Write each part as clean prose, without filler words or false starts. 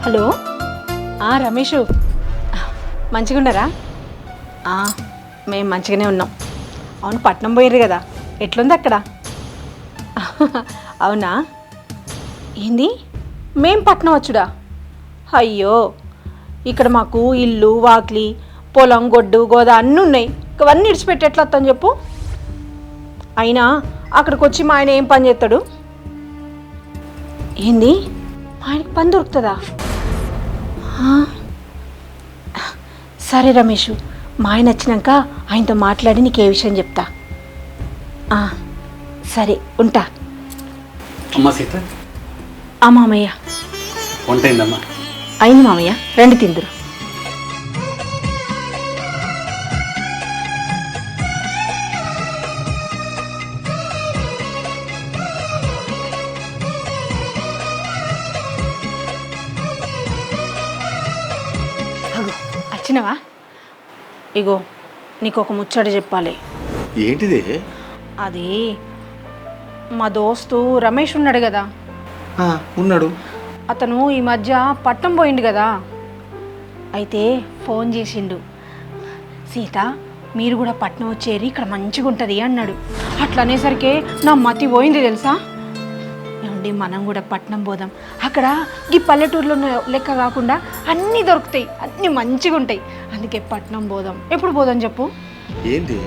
Hello Ramesh మంచిగున్నారా? మేము మంచిగానే ఉన్నాం. అవును, పట్నం పోయారు కదా, ఎట్లుంది అక్కడ? అవునా, ఏంది మేం పట్నం వచ్చుడా? అయ్యో, ఇక్కడ మాకు ఇల్లు వాకిలి పొలం గొడ్డు గోదా అన్నీ ఉన్నాయి. ఇవన్నీ ఇడిచిపెట్టి ఎట్లా వస్తాను చెప్పు? అయినా అక్కడికి వచ్చి మా ఆయన ఏం పని చేస్తాడు? ఏంది, మా ఆయనకి పని దొరుకుతుందా? సరే రమేషు, మా ఆయన వచ్చినాక ఆయనతో మాట్లాడి నీకు ఏ విషయం చెప్తా. సరే ఉంటా. అమ్మా సీత. మామయ్య వంట అయిందమ్మా? అయింది మామయ్య, రండి తిందురు. వచ్చినవా? ఇగో నీకు ఒక ముచ్చట చెప్పాలి. ఏంటిది? అది మా దోస్తు రమేష్ ఉన్నాడు కదా, ఉన్నాడు. అతను ఈ మధ్య పట్నం పోయిండు కదా, అయితే ఫోన్ చేసిండు. సీత, మీరు కూడా పట్నం వచ్చేరి, ఇక్కడ మంచిగా ఉంటుంది అన్నాడు. అట్లా అనేసరికి నా మతి పోయింది తెలుసా. ఏమండి, మనం కూడా పట్నం పోదాం. అక్కడ ఈ పల్లెటూరులో లెక్క కాకుండా అన్నీ దొరుకుతాయి, అన్నీ మంచిగా ఉంటాయి. అందుకే పట్నం పోదాం. ఎప్పుడు పోదాం చెప్పు? ఏంది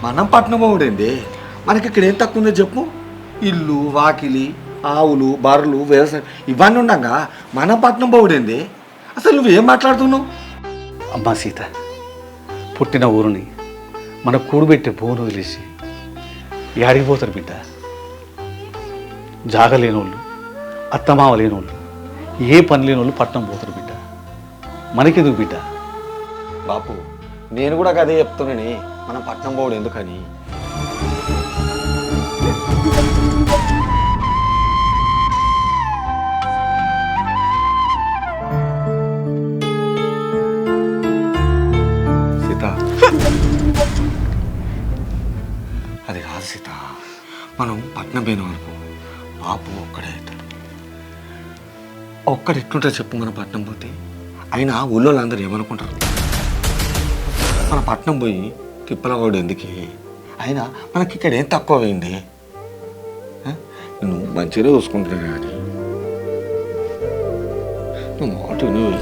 మనం పట్నం పోవుడేంది? మనకి ఇక్కడ ఏం తక్కువ ఉందో చెప్పు. ఇల్లు వాకిలి ఆవులు బర్రెలు వ్యవసాయం ఇవన్నీ ఉండగా మనం పట్నం పోవుడేంది? అసలు నువ్వేం మాట్లాడుతున్నావు? అమ్మా సీత, పుట్టిన ఊరుని మన కూడుబెట్టే భూమిని వదిలేసి యాడికి పోతారు బిడ్డ? జాగ లేనోళ్ళు, అత్తమావ లేనోళ్ళు, ఏ పని లేనోళ్ళు పట్నం పోతారు బిడ్డ. మనకెందుకు బిడ్డ? బాపు, నేను కూడా అదే చెప్తున్నానే, మనం పట్నం పోవడం ఎందుకని. సీత, అది కాదు సీత. మనం పట్నం పోయినాం అనుకో, బాపు ఒక్కడే అవుతాడు. ఒక్కడు ఎట్లుంటారు చెప్పు మన పట్నం పోతే? అయినా ఊళ్ళో అందరూ ఏమనుకుంటారు? మన పట్నం పోయి తిప్పలగోడు ఎందుకే? అయినా మనకి ఇక్కడ ఏం తక్కువ అయింది? నువ్వు మంచిగా చూసుకుంటున్నా కానీ నువ్వు మాట నువ్వు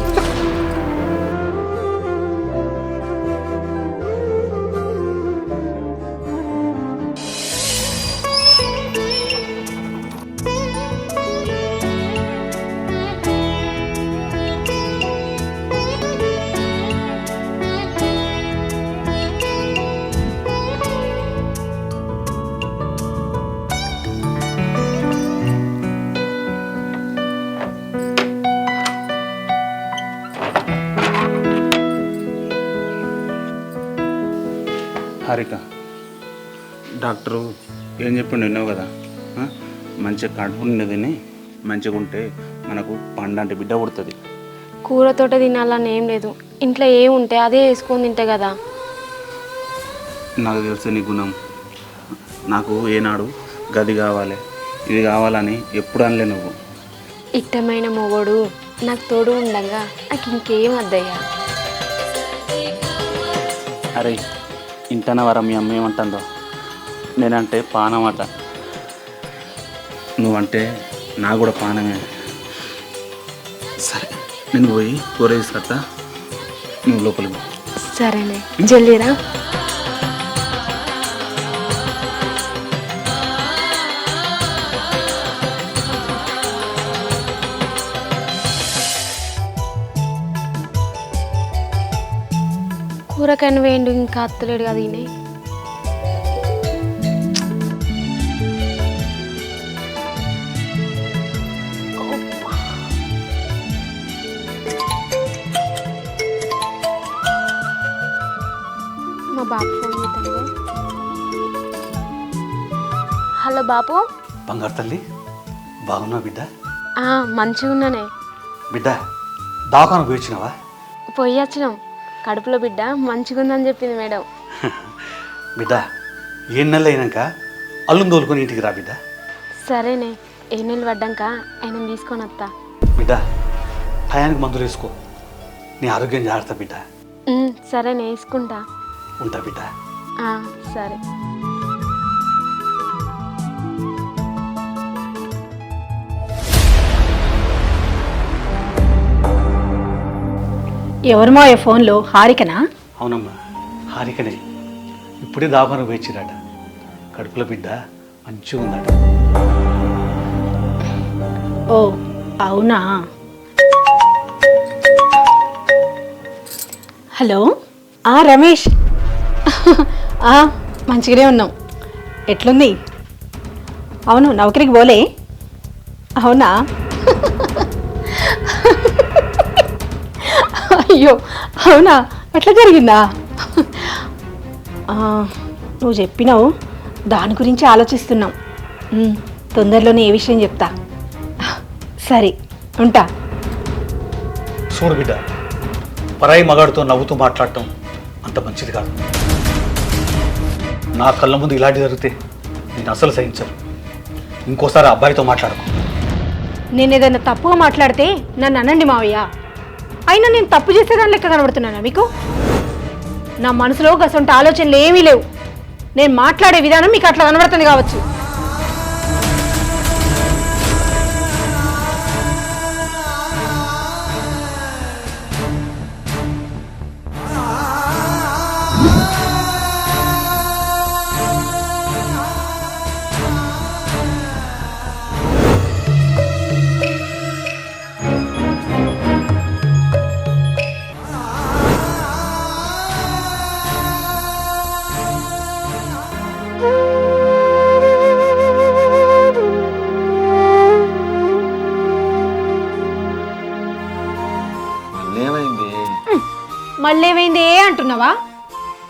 హారిక, డాక్టరు ఏం చెప్పిండు విన్నావు కదా? మంచిగా కడుపు నిండదని మంచిగా ఉంటే మనకు పండంటి బిడ్డ పుడుతుంది. కూరతోట తినాలని ఏం లేదు, ఇంట్లో ఏం ఉంటే అదే వేసుకొని తింటే కదా. నాకు తెలిసే నీ గుణం. నాకు ఏనాడు గది కావాలి ఇది కావాలని ఎప్పుడు అనలే నువ్వు. ఇష్టమైన మొగోడు నాకు తోడు ఉండగా నాకు ఇంకేం వద్దయ్యా. అరే, ఇంటనే వరం మీ అమ్మ ఏమంటుందో? నేనంటే పానమాట, నువ్వంటే నా కూడా పానమే. సరే, నేను పోయి కూర తీసుకొస్తా, నువ్వు లోపలికి పో. సరేనే, జల్దీరా. కూరకని వేయండు, ఇంకా అత్తలేడు కదా ఈయన. మా బాపు ఫోన్ చేద్దాం. హలో బాపు. బంగారు తల్లి, బాగున్నావు బిడ్డ? మంచిగా ఉన్నానే బిడ్డ. దాకాను పోయిచ్చినావా? పోయి వచ్చినాం. కడుపులో బిడ్డ మంచిగా ఉందని చెప్పింది మేడం. బిడ్డ, 7 నెలలు అయినాక అల్లుని తోలుకొని ఇంటికి రా బిడ్డ. సరేనే, 7 నెలలు పడ్డాక ఆయన తీసుకొని వస్తా. బిడ్డ, టయానికి మందులు వేసుకో. నీ ఆరోగ్యం జాగ్రత్త బిడ్డ. సరే నేసుకుంటా. ఉంటా బిడ్డ. సరే. ఎవరిమో ఈ ఫోన్లో? హారికనా? అవునమ్మా, హారికనే. ఇప్పుడే దాబాను వేచిరాట. కడుపులో బిడ్డ మంచిగా ఉందట. ఓ అవునా? హలో, రమేష్. మంచిగానే ఉన్నాం. ఎట్లుంది? అవును, నౌకరికి పోలే? అవునా? అయ్యో అవునా, అట్లా జరిగిందా? నువ్వు చెప్పినావు, దాని గురించి ఆలోచిస్తున్నాం. తొందరలోనే ఏ విషయం చెప్తా. సరే ఉంటా. చూడు బిడ్డ, పరాయి మగాడితో నవ్వుతూ మాట్లాడటం అంత మంచిది కాదు. నా కళ్ళ ముందు ఇలాంటి జరిగితే నేను అసలు సహించను. ఇంకోసారి ఆ అబ్బాయితో మాట్లాడకు. నేను ఏదైనా తప్పుగా మాట్లాడితే నన్ను అనండి మావయ్య. అయినా నేను తప్పు చేసేదాని లెక్క కనబడుతున్నానా మీకు? నా మనసులో గసంటి ఆలోచనలు ఏమీ లేవు. నేను మాట్లాడే విధానం మీకు అట్లా కనబడుతుంది కావచ్చు. మళ్ళేమైంది అంటున్నావా?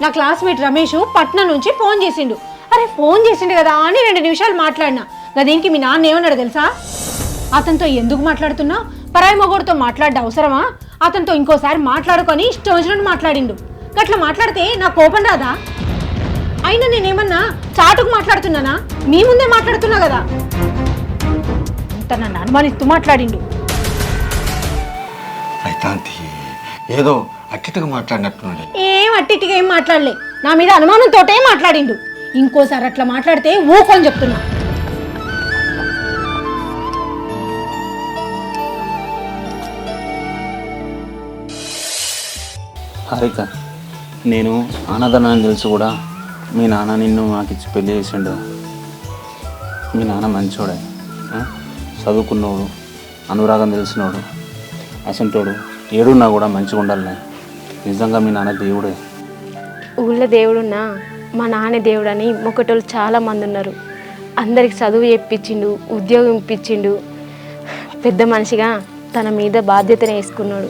నా క్లాస్మేట్ రమేష్ పట్నం నుంచి ఫోన్ చేసిండు. అరే ఫోన్ చేసిండు కదా అని 2 నిమిషాలు మాట్లాడినా. దీనికి మీ నాన్న ఏమన్నాడు తెలుసా? అతనితో ఎందుకు మాట్లాడుతున్నా? పరాయి మొగోడితో మాట్లాడడం అవసరమా? అతనితో ఇంకోసారి మాట్లాడుకొని ఇష్టం వచ్చినట్టు మాట్లాడిండు. గట్లా మాట్లాడితే నా కోపం రాదా? అయినా నేనేమన్నా చాటుకు మాట్లాడుతున్నానా? మీ ముందే మాట్లాడుతున్నా కదా. అంత నన్ను అనుమానిస్తూ మాట్లాడిండు. అయితే ఏదో అట్టిగా మాట్లాడినట్టున్నాడు. ఏం అట్టిగా ఏం మాట్లాడలే. నా మీద అనుమానంతోటే మాట్లాడిండు. ఇంకోసారి అట్లా మాట్లాడితే ఊకొని చెప్తున్నా. హారిక, నేను అన్నదానాన్ని తెలుసు కూడా మీ నాన్న నిన్ను నాకు ఇచ్చి పెళ్లి చేసిండు. మీ నాన్న మంచోడే, చదువుకున్నోడు, అనురాగం తెలిసినోడు, అసంటోడు. ఏడున్నా కూడా మంచిగా ఉండాలి. నిజంగా మీ నాన్న దేవుడే. ఊళ్ళో దేవుడున్నా మా నాన్న దేవుడని మొక్కటోళ్ళు చాలామంది ఉన్నారు. అందరికి చదువు చెప్పించిండు, ఉద్యోగం ఇప్పించిండు. పెద్ద మనిషిగా తన మీద బాధ్యతను వేసుకున్నాడు.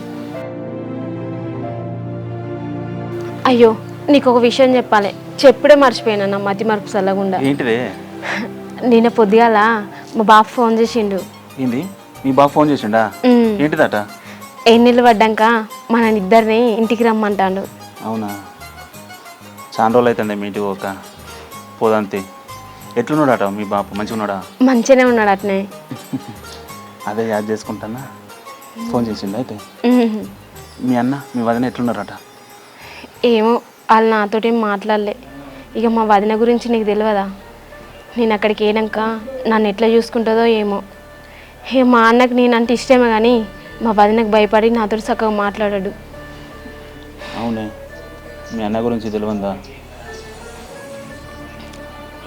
అయ్యో, నీకు ఒక విషయం చెప్పాలి. చెప్పుడే మర్చిపోయినా, నా మతి మరుపు చల్లకుండా. ఏంటిదే? నిన్న పొద్దుగాల మా బాబు ఫోన్ చేసిండు. ఏంది? మీ బాబు ఫోన్ చేసిండా? ఏంటిదట? ఎన్నెళ్ళు పడ్డాక మన ఇద్దరిని ఇంటికి రమ్మంటాడు. అవునా? చాలా రోజులు అవుతుండే మీ ఇంటికి ఒక పోదంతే. ఎట్లున్నాడట మీ బాపు? మంచిగా ఉన్నాడా? మంచిగానే ఉన్నాడు అట్నే. అదే యాద్ చేసుకుంటానా. ఫోన్ చేసిండు అయితే. మీ అన్న మీ వదిన ఎట్లున్నారట? ఏమో, వాళ్ళు నాతోటేం మాట్లాడలే. ఇక మా వదిన గురించి నీకు తెలియదా? నేను అక్కడికి వెళ్ళాక నన్ను ఎట్లా చూసుకుంటుందో ఏమో. మా అన్నకు నేనంటే ఇష్టమే కానీ మా వదినకు భయపడి నాతో చక్కగా మాట్లాడాడు. అవునే, మీ అన్న గురించి తెలియదా?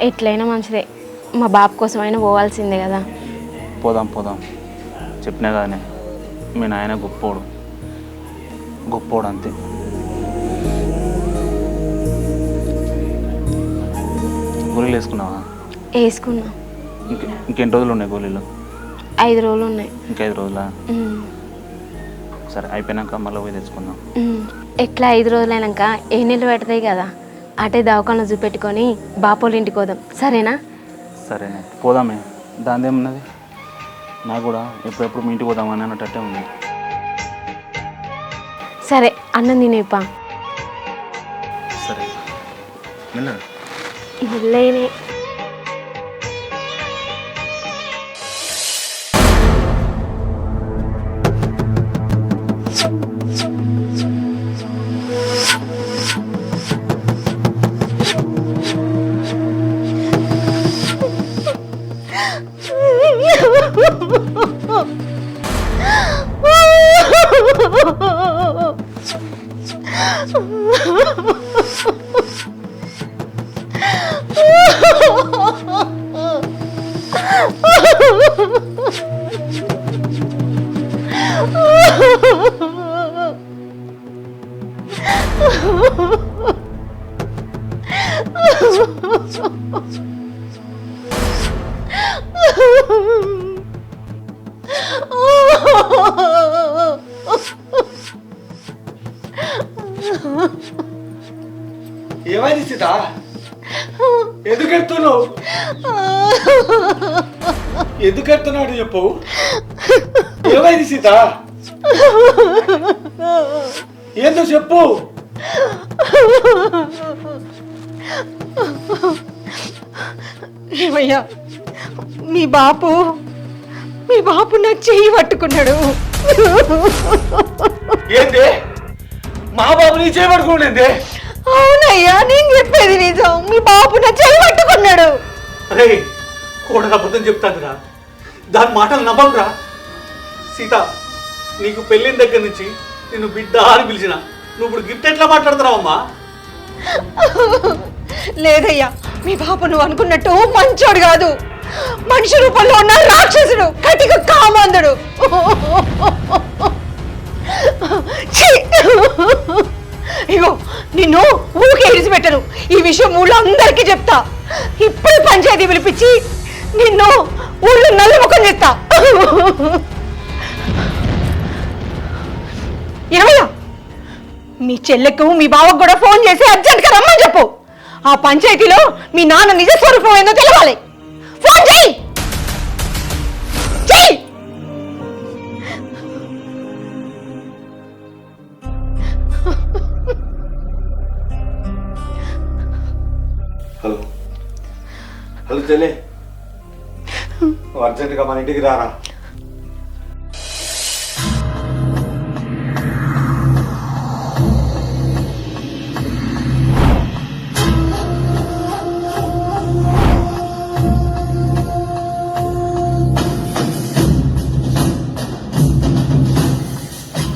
ఎట్లయినా మంచిదే. మా బాబు కోసమైనా పోవాల్సిందే కదా. పోదాం పోదాం, చెప్పినా కానీ మీ నాయన గొప్పోడు, గొప్పోడు అంతే. గోళీలు వేసుకున్నావా? వేసుకున్నా. ఇంకెన్ని రోజులు ఉన్నాయి గోళీలు? 5 రోజులు ఉన్నాయి. ఇంకా 5 రోజులా? సరే, అయిపోయినాక మళ్ళీ పోయి తెచ్చుకుందాం. ఎట్లా 5 రోజులైనాక ఏ నీళ్ళు పెడతాయి కదా, అటే దవాఖాన చూపెట్టుకొని బాపోళ్ళ ఇంటికి పోదాం, సరేనా? సరేనే, పోదామే. దాని ఏమున్నది? నాకు కూడా ఎప్పుడెప్పుడు మీ ఇంటికి పోదామని అన్నట్టే ఉంది. సరే, అన్నం తినేపా. సరే నిన్న ముళ్ళైనే. ఏమైంది సీత? ఎందుకు ఎడుతున్నావు? ఎందుకు ఎడుతున్నాడు చెప్పు. ఏమైంది సీత? ఏందో చెప్పు. ఏమయ్యా, మీ బాపు నా చెయ్యి పట్టుకున్నాడు. ఏంది? మా బాబు నీ చేయబడుకోండి. అవునయ్యా, నేను చెప్పేది నిజం. మీ బాపు నా చెయ్యి పట్టుకున్నాడు. అరే కూడా అబద్ధం చెప్తాదిరా, దాని మాటలు నవ్వకురా. సీత, నీకు పెళ్ళిన దగ్గర నుంచి నిన్ను బిడ్డ అని పిలిచిన నువ్వు ఇప్పుడు గిఫ్ట్ ఎట్లా మాట్లాడుతున్నావమ్మా? లేదయ్యా, మీ బాపు నువ్వు అనుకున్నట్టు మంచోడు కాదు. మనిషి రూపంలో ఉన్న రాక్షసుడు, కటిక కామందుడు. ఛీ! ఇగో నిన్ను ఊరికే ఇడిచిపెట్టను. ఈ విషయం ఊళ్ళో అందరికీ చెప్తా. ఇప్పుడు పంచాయతీ పిలిపించి నిన్ను ఊళ్ళో నల్లముఖం చేస్తా. ఏమయ్యా, మీ చెల్లెకు మీ బావకు కూడా ఫోన్ చేసి అర్జెంట్గా రమ్మని చెప్పు. ఆ పంచాయతీలో మీ నాన్న నిజ స్వరూపం ఏందో తెలవాలి. ఫోన్ చెయ్యి. చెయ్యి. హలో హలో చెల్లె, అర్జెంటుగా మన ఇంటికి రారా.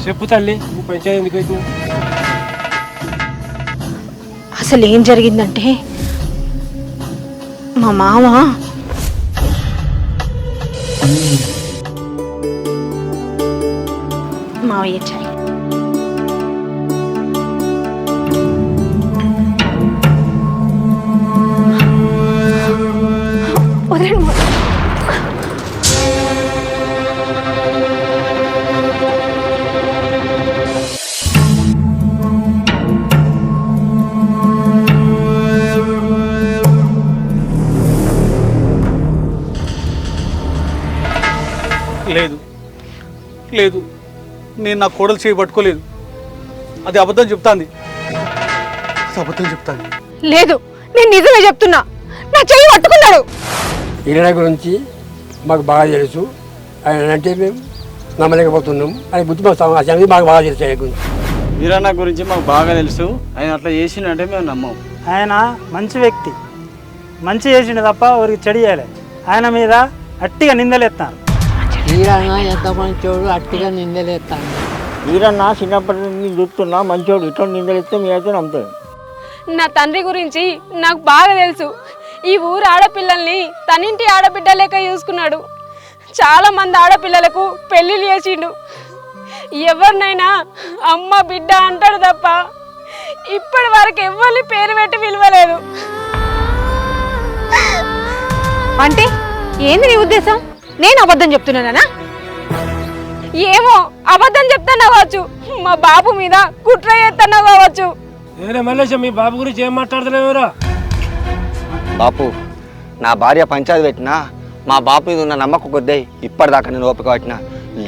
చెప్పు తల్లి, పంచాయతీ ఎందుకు వచ్చినావు? అసలు ఏం జరిగిందంటే మా మామ మావయ్య చాయ్ వదలండి. లేదు లేదు, నేను నా కోడలు చేయి పట్టుకోలేదు. అది అబద్ధం చెప్తాంది, అది అబద్ధం చెప్తాంది. లేదు, నేను నిజమే చెప్తున్నా. నా చెయ్యి పట్టుకున్నాడు. ఈయన గురించి మాకు బాగా తెలుసు. ఆయన అంటే మేము నమ్మలేకపోతున్నాం. ఆయన బుద్ధి మాకు బాగా తెలుసు. ఆయన గురించి వీరన్న గురించి మాకు బాగా తెలుసు. ఆయన అట్లా చేసిండంటే మేము నమ్మం. ఆయన మంచి వ్యక్తి, మంచి చేసిండు తప్ప ఎవరికి చెడు చేయలేదు. ఆయన మీద అట్టిగా నిందలేస్తారు. వీరన్న ఎంత మంచోడు, అట్టిగా నిందలేస్తాను. వీరన్న చిన్నప్పటి నుంచి చూస్తున్నా మంచోడు. ఇట్లా నిందలిస్తే మీరైతే నమ్ముతాడు. నా తండ్రి గురించి నాకు బాగా తెలుసు. ఈ ఊరు ఆడపిల్లల్ని తనింటి ఆడబిడ్డ లెక్క చూసుకున్నాడు. చాలా మంది ఆడపిల్లలకు పెళ్ళిళ్ళు చేసిండు. ఎవరినైనా అమ్మ బిడ్డ అంటాడు తప్ప ఇప్పటి వరకు ఎవరిని పేరు పెట్టి పిలవలేదు. అంటే ఏంది నీ ఉద్దేశం? నేను అబద్ధం చెప్తున్నానా? ఏమో, అబద్ధం చెప్తాను కావచ్చు, మా బాబు మీద కుట్ర చేస్తాను కావచ్చు. వేరే మల్లేశం, మీ బాబు గురించి ఏం మాట్లాడతలేవురా? బాపు, నా భార్య పంచాయతీ పెట్టినా మా బాపు మీద ఉన్న నమ్మకం కొద్ది ఇప్పటిదాకా నేను ఓపిక పట్టినా.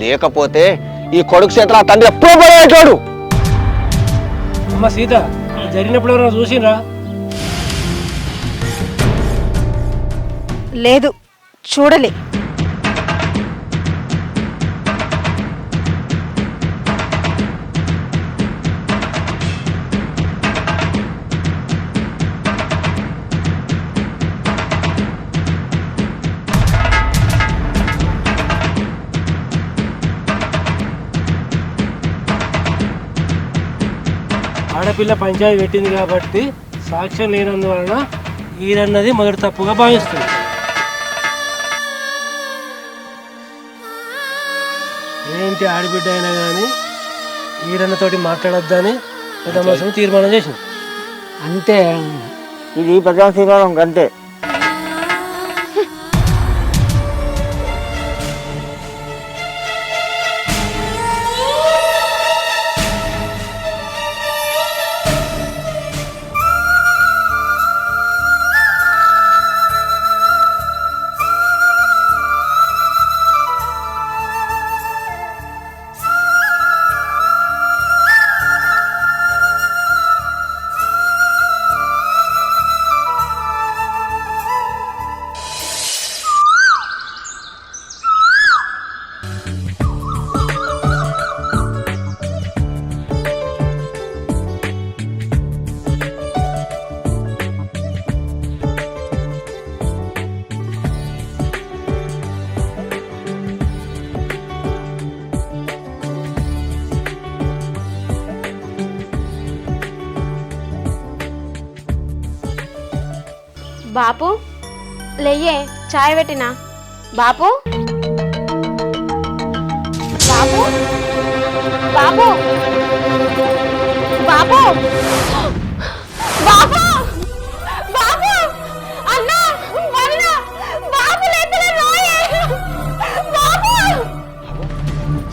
లేకపోతే ఈ కొడుకు చేతుల తండ్రి ఎప్పుడో పోయేటోడు. అమ్మ సీత, జరిగినప్పుడు ఎవరైనా చూసిండ్రా? లేదు, చూడలే. ఆడపిల్ల పంచాయతీ పెట్టింది కాబట్టి సాక్ష్యం లేనందువలన ఈయనన్నది మొదటి తప్పుగా భావిస్తుంది. ఇంటి ఆడిబిడ్డ అయినా కానీ ఈడన్నతోటి మాట్లాడొద్దని పెద్ద మనుషులు తీర్మానం చేసిన. అంతే ఇది పెద్ద శ్రీరామం అంతే. బాపు లేయే, చాయ్ పెట్టినా. బాపు బాపు బాపు బాపు బాపు బాపు అన్న వదిన బాపు లేతలే రాయే. బాపు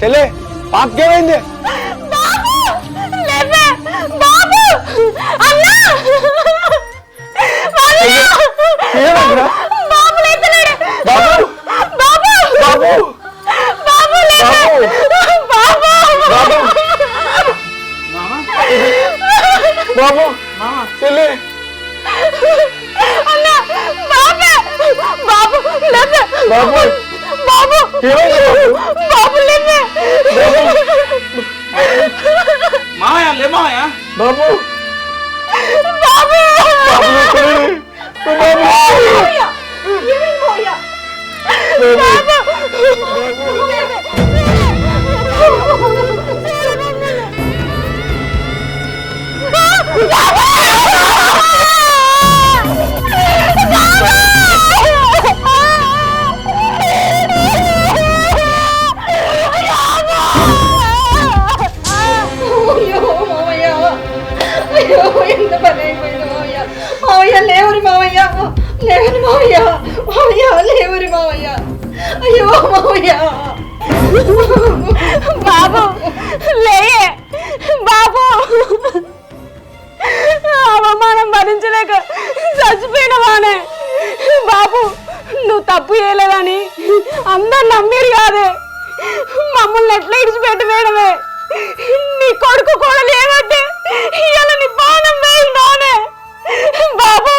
చెల్లె పాపకేమైంది? బాపు లేవే. బాపు అన్న బాబు లేతలేడు. బాబు బాబు బాబు బాబు లేవే. బాబు బాబు చెల్లె అన్న బాబే. బాబు లేవే. బాబు బాబు బాబు లేవే. మామయ్య లే మామయ్య. బాబు బాబు ఎంత పని అయిపోయింది మావయ్య. మావయ్య లేవరు మావయ్య, లేవరు మావయ్య. మావయ్య లేవరు మావయ్య. అయ్యో మావయ్య. బాబు లేయే. బాబు అవమానం భరించలేక చచ్చిపోయినవానే. బాబు నువ్వు తప్పు చేయలేదని అందరు నమ్మిరు కాదే. మమ్మల్ని ఎట్లా ఇడిచిపెట్టి వేయడమే. నీ కొడుకు కూడా లేవంటే ఇవాళ నీ పానం వేయిందోనే. బాబు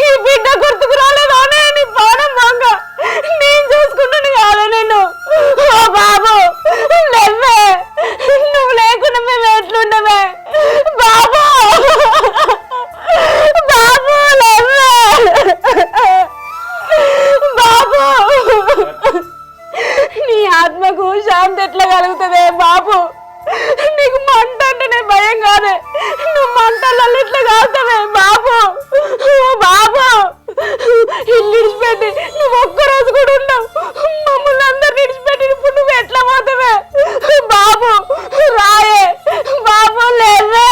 ఈ బిడ్డ గుర్తుకు రాలేదోనే. నీ పానం దొంగ నేను చూసుకుంటాను కాదు నేను. ఓ బాబు లేవే. నువ్వు లేకుండా మేము ఎట్లుండమే. బాబు బాబు లేవే. బాబు నీ ఆత్మకు శాంతి ఎట్లా కలుగుతుంది బాబు? నీకు మంట అంటేనే భయం కాదే. నువ్వు మంటల్లో ఇట్లా కాస్తావే బాబు. బాబు ఇల్లు విడిచిపెట్టి నువ్వు ఒక్కరోజు కూడా ఉండవు. మమ్మల్ని అందరు విడిచిపెట్టి ఇప్పుడు నువ్వు ఎట్లా పోతావే బాబు? రాయే బాబు లేవే.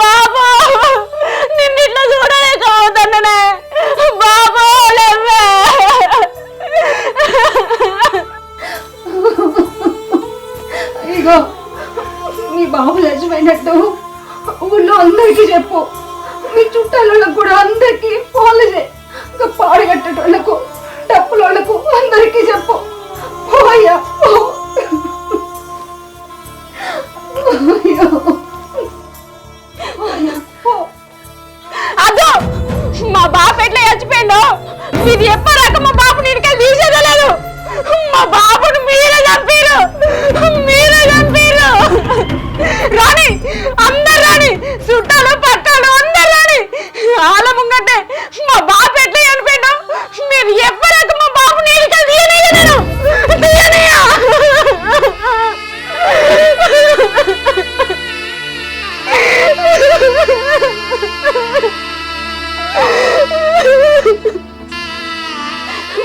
బాబు నిన్ను ఇట్లా చూడలేకపోతానే. బాబు లేవే. ఇగో మీ బాబు చచ్చిపోయినట్టు ఊళ్ళో అందరికీ చెప్పు. మీ చుట్టాలకు కూడా అందరికీ ఫోన్లు చేయి. ఇంకా పాడుగట్టేటోళ్ళకు డప్పులోళ్ళకు అందరికీ చెప్పు. పోయ్యా అదో మా బాబు ఎట్లా చచ్చిపోయిందో మీరు చెప్పాక మా బాబు నీటికి తీసేదలేదు. మా బాబుని మీరే చంపారు. మీరే చంపారు. రాని అందరు రాని, చుట్టాలు పట్టాలు అందరు రాని. వాళ్ళ ముంగంటే మా బాబు ఎట్లా చనిపోయిందో మీరు చెప్పాక మా బాబు నీటికి తీయనయ్యా. నేను తీయనయ్యా.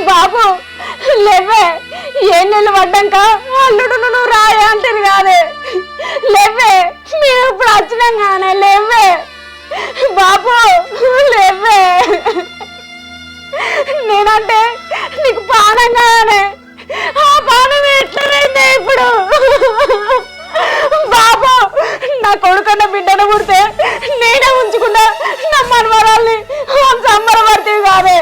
బాబు లేవే. ఏం నెలలు పడ్డాక అల్లుడు నువ్వు రాయే అంటారు కాదే. లేవే, మేము ఇప్పుడు వచ్చినాం కానీ లేవే బాపు, లేవే. నేనంటే నీకు పానం కాదనే, ఆ పానం ఎట్లయిందే ఇప్పుడు. బాబు, నా కొడుకన్న బిడ్డను పుడితే నేనే ఉంచుకున్నా నా మనవరాల్ని సంబరపడితే కాదే.